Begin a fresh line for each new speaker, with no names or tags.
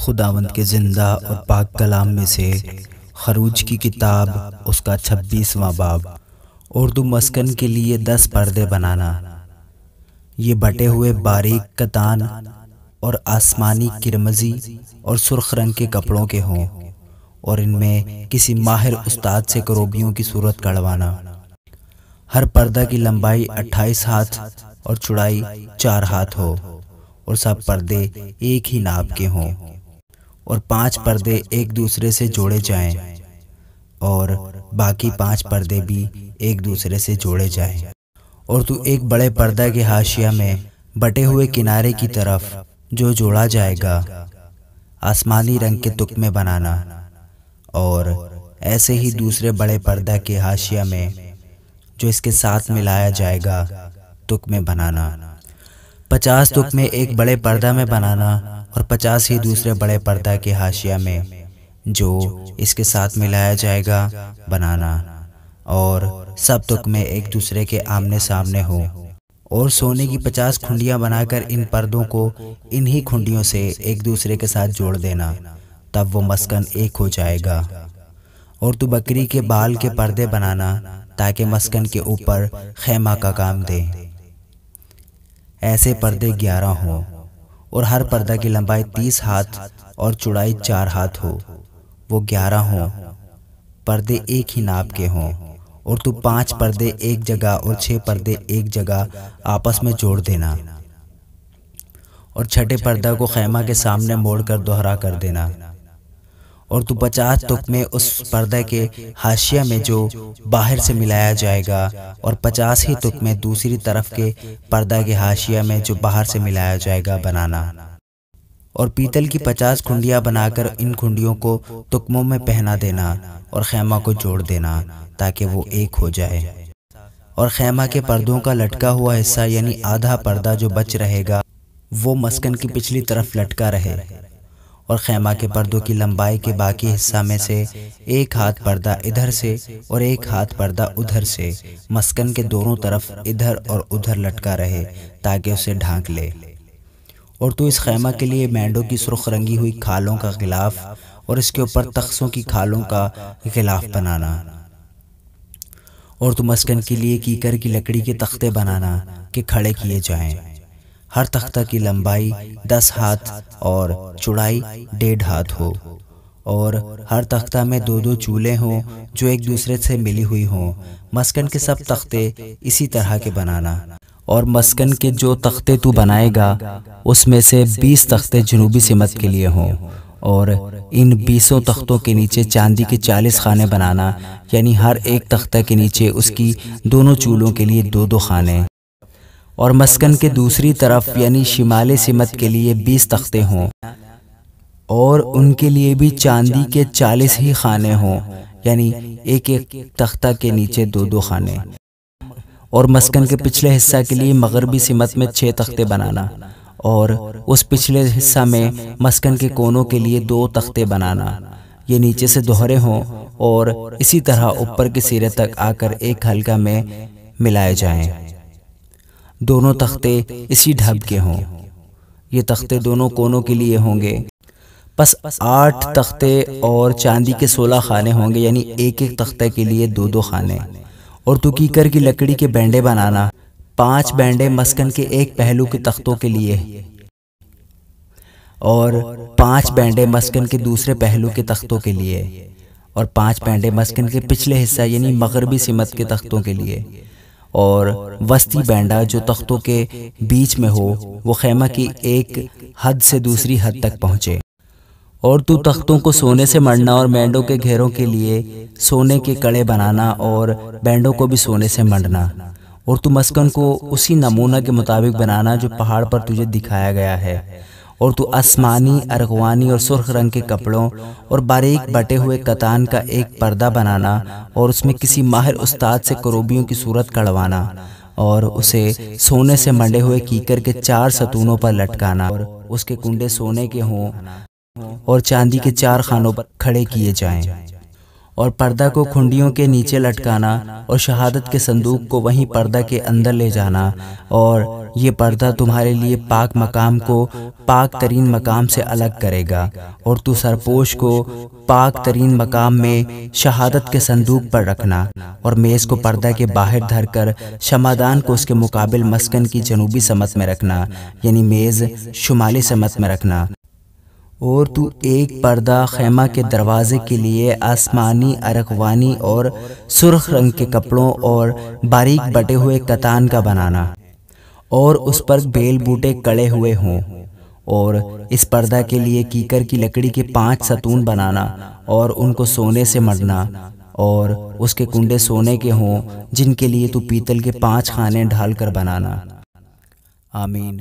خداوند کے زندہ اور پاک کلام میں سے خروج کی کتاب اس کا 26واں باب۔ اردو مسکن کے لیے 10 پردے بنانا۔ یہ بٹے ہوئے باریک کتان اور آسمانی کرمزی اور سرخ رنگ کے کپڑوں کے ہوں، اور ان میں کسی ماہر استاد سے کروبیوں کی صورت کڑوانا۔ ہر پردہ کی لمبائی 28 ہاتھ اور چوڑائی 4 ہاتھ ہو، اور سب پردے ایک ہی ناپ کے ہوں، اور 5 پردے ایک دوسرے سے جوڑے جائیں، اور باقی 5 پردے بھی ایک دوسرے سے جوڑے جائیں۔ اور تو ایک بڑے پردہ کے حاشیہ میں بٹے ہوئے کنارے کی طرف جو جوڑا جائے گا آسمانی رنگ کے تکمے بنانا، اور ایسے ہی دوسرے بڑے پردہ کے حاشیہ میں جو اس کے ساتھ ملایا جائے گا تکمے بنانا۔ 50 تکمے ایک بڑے پردہ میں بنانا، اور 50 ہی دوسرے بڑے پردہ کے حاشیہ میں جو اس کے ساتھ ملایا جائے گا بنانا، اور سب تکمے ایک دوسرے کے آمنے سامنے ہوں۔ اور سونے کی 50 کھنڈیاں بنا کر ان پردوں کو انہی کھنڈیوں سے ایک دوسرے کے ساتھ جوڑ دینا، تب وہ مسکن ایک ہو جائے گا۔ اور تو بکری کے بال کے پردے بنانا تاکہ مسکن کے اوپر خیمہ کا کام دے۔ ایسے پردے 11 ہوں، اور ہر پردہ کی لمبائی 30 ہاتھ اور چوڑائی 4 ہاتھ ہو، وہ 11 ہوں، پردے ایک ہی ناپ کے ہوں۔ اور تو 5 پردے ایک جگہ اور 6 پردے ایک جگہ آپس میں جوڑ دینا، اور چھٹے پردہ کو خیمہ کے سامنے موڑ کر دوہرا کر دینا۔ اور تو 50 تکمے اس پردہ کے حاشیہ میں جو باہر سے ملایا جائے گا، اور 50 ہی تکمے دوسری طرف کے پردہ کے حاشیہ میں جو باہر سے ملایا جائے گا بنانا۔ اور پیتل کی 50 کھنڈیاں بنا کر ان کھنڈیوں کو تکموں میں پہنا دینا، اور خیمہ کو جوڑ دینا تاکہ وہ ایک ہو جائے۔ اور خیمہ کے پردوں کا لٹکا ہوا حصہ یعنی آدھا پردہ جو بچ رہے گا وہ مسکن کی پچھلی طرف لٹکا رہے، اور خیمہ کے پردوں کی لمبائی کے باقی حصہ میں سے 1 ہاتھ پردہ ادھر سے اور 1 ہاتھ پردہ ادھر سے مسکن کے دونوں طرف ادھر اور ادھر لٹکا رہے تاکہ اسے ڈھانک لے۔ اور تو اس خیمہ کے لیے مینڈوں کی سرخ رنگی ہوئی کھالوں کا غلاف اور اس کے اوپر تخسوں کی کھالوں کا غلاف بنانا۔ اور تو مسکن کے لیے کیکر کی لکڑی کے تختے بنانا کہ کھڑے کیے جائیں۔ ہر تختہ کی لمبائی 10 ہاتھ اور چوڑائی 1.5 ہاتھ ہو، اور ہر تختہ میں 2 چولے ہوں جو ایک دوسرے سے ملی ہوئی ہوں۔ مسکن کے سب تختے اسی طرح کے بنانا۔ اور مسکن کے جو تختے تو بنائے گا اس میں سے 20 تختے جنوبی سمت کے لیے ہوں، اور ان 20 تختوں کے نیچے چاندی کے 40 خانے بنانا، یعنی ہر ایک تختہ کے نیچے اس کی دونوں چولوں کے لیے 2 خانے۔ اور مسکن کے دوسری طرف یعنی شمالی سمت کے لیے 20 تختے ہوں، اور ان کے لیے بھی چاندی کے 40 ہی خانے ہوں، یعنی ایک ایک تختہ کے نیچے 2 خانے۔ اور مسکن کے پچھلے حصہ کے لیے مغربی سمت میں 6 تختے بنانا، اور اس پچھلے حصہ میں مسکن کے کونوں کے لیے 2 تختے بنانا، یہ نیچے سے دوہرے ہوں، اور اسی طرح اوپر کے سرے تک آ کر ایک حلقہ میں ملائے جائیں۔ دونوں تختے اسی ڈھب کے ہوں۔ یہ تختے دونوں کونوں کے لیے ہوں گے۔ پس 8 تختے اور چاندی کے 16 خانے ہوں گے، یعنی ایک ایک تختہ کے لیے 2 خانے۔ اور تو کیکر کی لکڑی کے بینڈے بنانا، 5 بینڈے مسکن کے ایک پہلو کے تختوں کے لیے، اور 5 بینڈے مسکن کے دوسرے پہلو کے تختوں کے لیے، اور 5 بینڈے مسکن کے پچھلے حصہ یعنی مغربی سمت کے تختوں کے لیے۔ اور وسطی بینڈا جو تختوں کے بیچ میں ہو وہ خیمہ کی ایک حد سے دوسری حد تک پہنچے۔ اور تو تختوں کو سونے سے مڑنا، اور بینڈوں کے گھیروں کے لیے سونے کے کڑے بنانا، اور بینڈوں کو بھی سونے سے مڑنا۔ اور تو مسکن کو اسی نمونہ کے مطابق بنانا جو پہاڑ پر تجھے دکھایا گیا ہے۔ اور تو آسمانی، ارغوانی اور سرخ رنگ کے کپڑوں اور باریک بٹے ہوئے کتان کا ایک پردہ بنانا، اور اس میں کسی ماہر استاد سے کروبیوں کی صورت کڑوانا، اور اسے سونے سے منڈے ہوئے کیکر کے 4 ستونوں پر لٹکانا، اور اس کے کنڈے سونے کے ہوں اور چاندی کے 4 خانوں پر کھڑے کیے جائیں۔ اور پردہ کو کھنڈیوں کے نیچے لٹکانا اور شہادت کے صندوق کو وہیں پردہ کے اندر لے جانا، اور یہ پردہ تمہارے لیے پاک مقام کو پاک ترین مقام سے الگ کرے گا، اور تو سرپوش کو پاک ترین مقام میں شہادت کے صندوق پر رکھنا، اور میز کو پردہ کے باہر دھر کر شمعدان کو اس کے مقابل مسکن کی جنوبی سمت میں رکھنا، یعنی میز شمالی سمت میں رکھنا۔ اور تو ایک پردہ خیمہ کے دروازے کے لیے آسمانی، ارغوانی اور سرخ رنگ کے کپڑوں اور باریک بٹے ہوئے کتان کا بنانا، اور اس پر بیل بوٹے کڑے ہوئے ہوں، اور اس پردہ کے لیے کیکر کی لکڑی کے 5 ستون بنانا اور ان کو سونے سے مڑنا، اور اس کے کنڈے سونے کے ہوں جن کے لیے تو پیتل کے 5 خانے ڈھال کر بنانا۔ آمین۔